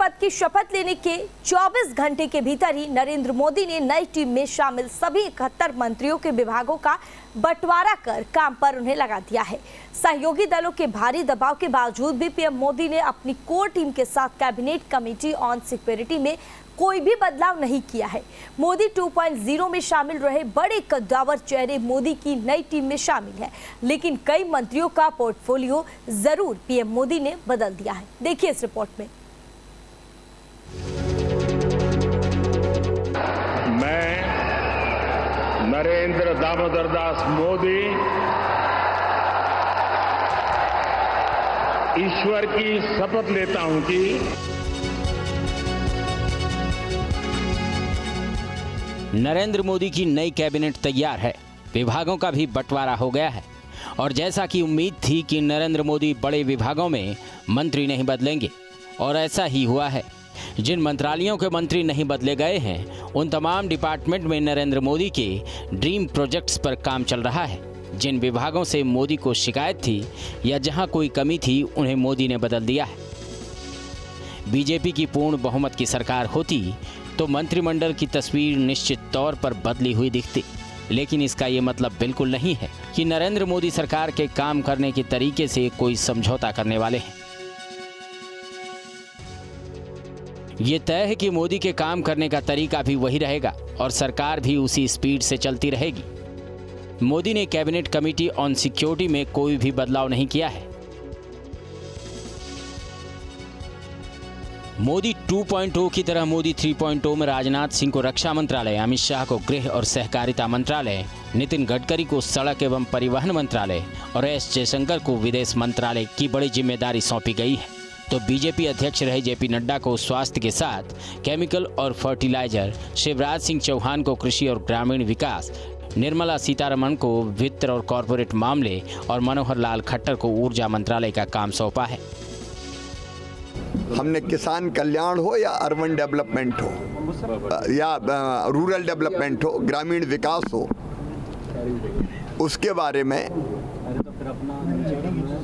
पद की शपथ लेने के 24 घंटे के भीतर ही नरेंद्र मोदी ने नई टीम में शामिल सभी 71 मंत्रियों के विभागों का बंटवारा कर काम पर उन्हें लगा दिया है। सहयोगी दलों के भारी दबाव के बावजूद भी पीएम मोदी ने अपनी कोर टीम के साथ कैबिनेट कमेटी ऑन सिक्योरिटी में कोई भी बदलाव नहीं किया है। मोदी 2.0 में शामिल रहे बड़े कद्दावर चेहरे मोदी की नई टीम में शामिल है, लेकिन कई मंत्रियों का पोर्टफोलियो जरूर पीएम मोदी ने बदल दिया है। देखिए इस रिपोर्ट में। मैं नरेंद्र दामोदर दास मोदी ईश्वर की शपथ लेता हूं कि नरेंद्र मोदी की नई कैबिनेट तैयार है, विभागों का भी बंटवारा हो गया है और जैसा कि उम्मीद थी कि नरेंद्र मोदी बड़े विभागों में मंत्री नहीं बदलेंगे और ऐसा ही हुआ है। जिन मंत्रालयों के मंत्री नहीं बदले गए हैं उन तमाम डिपार्टमेंट में नरेंद्र मोदी के ड्रीम प्रोजेक्ट्स पर काम चल रहा है। जिन विभागों से मोदी को शिकायत थी या जहां कोई कमी थी उन्हें मोदी ने बदल दिया है। बीजेपी की पूर्ण बहुमत की सरकार होती तो मंत्रिमंडल की तस्वीर निश्चित तौर पर बदली हुई दिखती, लेकिन इसका ये मतलब बिल्कुल नहीं है कि नरेंद्र मोदी सरकार के काम करने के तरीके से कोई समझौता करने वाले हैं। ये तय है कि मोदी के काम करने का तरीका भी वही रहेगा और सरकार भी उसी स्पीड से चलती रहेगी। मोदी ने कैबिनेट कमेटी ऑन सिक्योरिटी में कोई भी बदलाव नहीं किया है। मोदी 2.0 की तरह मोदी 3.0 में राजनाथ सिंह को रक्षा मंत्रालय, अमित शाह को गृह और सहकारिता मंत्रालय, नितिन गडकरी को सड़क एवं परिवहन मंत्रालय और एस जयशंकर को विदेश मंत्रालय की बड़ी जिम्मेदारी सौंपी गई है। तो बीजेपी अध्यक्ष रहे जेपी नड्डा को स्वास्थ्य के साथ केमिकल और फर्टिलाइजर, शिवराज सिंह चौहान को कृषि और ग्रामीण विकास, निर्मला सीतारमण को वित्त और कॉरपोरेट मामले और मनोहर लाल खट्टर को ऊर्जा मंत्रालय का काम सौंपा है। हमने किसान कल्याण हो या अर्बन डेवलपमेंट हो या रूरल डेवलपमेंट हो, ग्रामीण विकास हो, उसके बारे में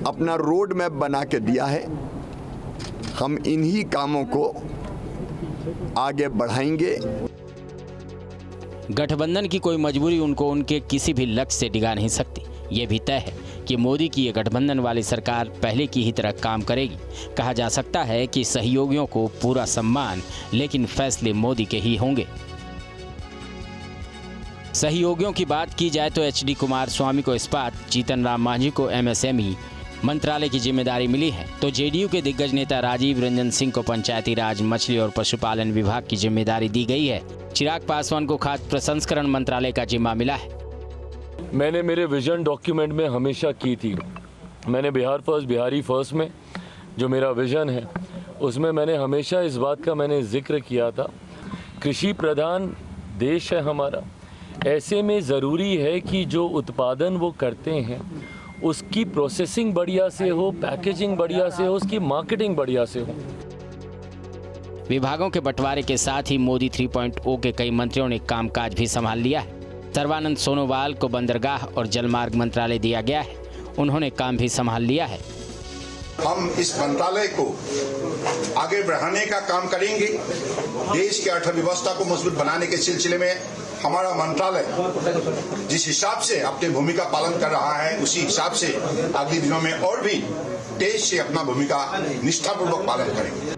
अपना रोड मैप बना के दिया है। हम इन्हीं कामों को आगे बढ़ाएंगे। गठबंधन की कोई मजबूरी उनको उनके किसी भी लक्ष्य से डिगा नहीं सकती। ये भी तय है कि मोदी की ये गठबंधन वाली सरकार पहले की ही तरह काम करेगी। कहा जा सकता है कि सहयोगियों को पूरा सम्मान, लेकिन फैसले मोदी के ही होंगे। सहयोगियों की बात की जाए तो एचडी कुमारस्वामी को इस्पात, जीतन राम मांझी को एमएसएमई मंत्रालय की जिम्मेदारी मिली है, तो जेडीयू के दिग्गज नेता राजीव रंजन सिंह को पंचायती राज, मछली और पशुपालन विभाग की जिम्मेदारी दी गई है। चिराग पासवान को खाद्य प्रसंस्करण मंत्रालय का जिम्मा मिला है। मैंने मेरे विजन डॉक्यूमेंट में हमेशा की थी, मैंने बिहार फर्स्ट, बिहारी फर्स्ट में जो मेरा विजन है उसमें मैंने हमेशा इस बात का मैंने जिक्र किया था, कृषि प्रधान देश है हमारा। ऐसे में ज़रूरी है कि जो उत्पादन वो करते हैं उसकी प्रोसेसिंग बढ़िया से हो, पैकेजिंग बढ़िया से हो, उसकी मार्केटिंग बढ़िया से हो। विभागों के बंटवारे के साथ ही मोदी 3.0 के कई मंत्रियों ने कामकाज भी संभाल लिया है। सर्बानंद सोनोवाल को बंदरगाह और जलमार्ग मंत्रालय दिया गया है, उन्होंने काम भी संभाल लिया है। हम इस मंत्रालय को आगे बढ़ाने का काम करेंगे। देश की अर्थव्यवस्था को मजबूत बनाने के सिलसिले में हमारा मंत्रालय जिस हिसाब से अपनी भूमिका पालन कर रहा है उसी हिसाब से अगले दिनों में और भी तेज से अपना भूमिका निष्ठापूर्वक पालन करेंगे।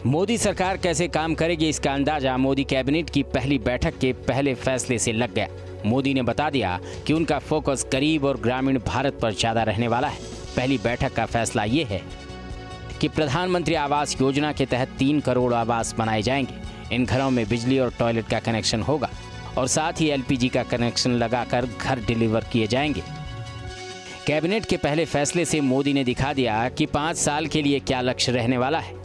मोदी सरकार कैसे काम करेगी इसका अंदाजा मोदी कैबिनेट की पहली बैठक के पहले फैसले से लग गया। मोदी ने बता दिया कि उनका फोकस गरीब और ग्रामीण भारत पर ज्यादा रहने वाला है। पहली बैठक का फैसला ये है कि प्रधानमंत्री आवास योजना के तहत 3 करोड़ आवास बनाए जाएंगे। इन घरों में बिजली और टॉयलेट का कनेक्शन होगा और साथ ही एलपीजी का कनेक्शन लगाकर घर डिलीवर किए जाएंगे। कैबिनेट के पहले फैसले से मोदी ने दिखा दिया कि 5 साल के लिए क्या लक्ष्य रहने वाला है।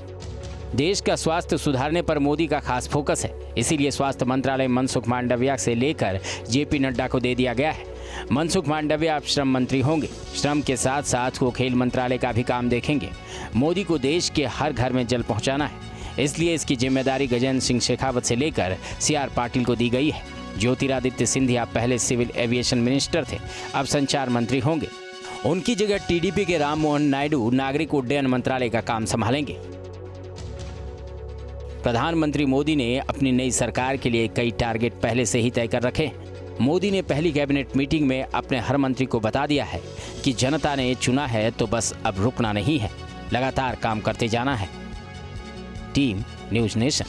देश का स्वास्थ्य सुधारने पर मोदी का खास फोकस है, इसीलिए स्वास्थ्य मंत्रालय मनसुख मांडविया से लेकर जेपी नड्डा को दे दिया गया है। मनसुख मांडविया अब श्रम मंत्री होंगे। श्रम के साथ साथ वो खेल मंत्रालय का भी काम देखेंगे। मोदी को देश के हर घर में जल पहुंचाना है, इसलिए इसकी जिम्मेदारी गजेंद्र सिंह शेखावत से लेकर सीआर पाटिल को दी गई है। ज्योतिरादित्य सिंधिया पहले सिविल एविएशन मिनिस्टर थे, अब संचार मंत्री होंगे। उनकी जगह टीडीपी के राम मोहन नायडू नागरिक उड्डयन मंत्रालय का काम संभालेंगे। प्रधानमंत्री मोदी ने अपनी नई सरकार के लिए कई टारगेट पहले से ही तय कर रखे। मोदी ने पहली कैबिनेट मीटिंग में अपने हर मंत्री को बता दिया है कि जनता ने चुना है तो बस अब रुकना नहीं है, लगातार काम करते जाना है। Team news nation.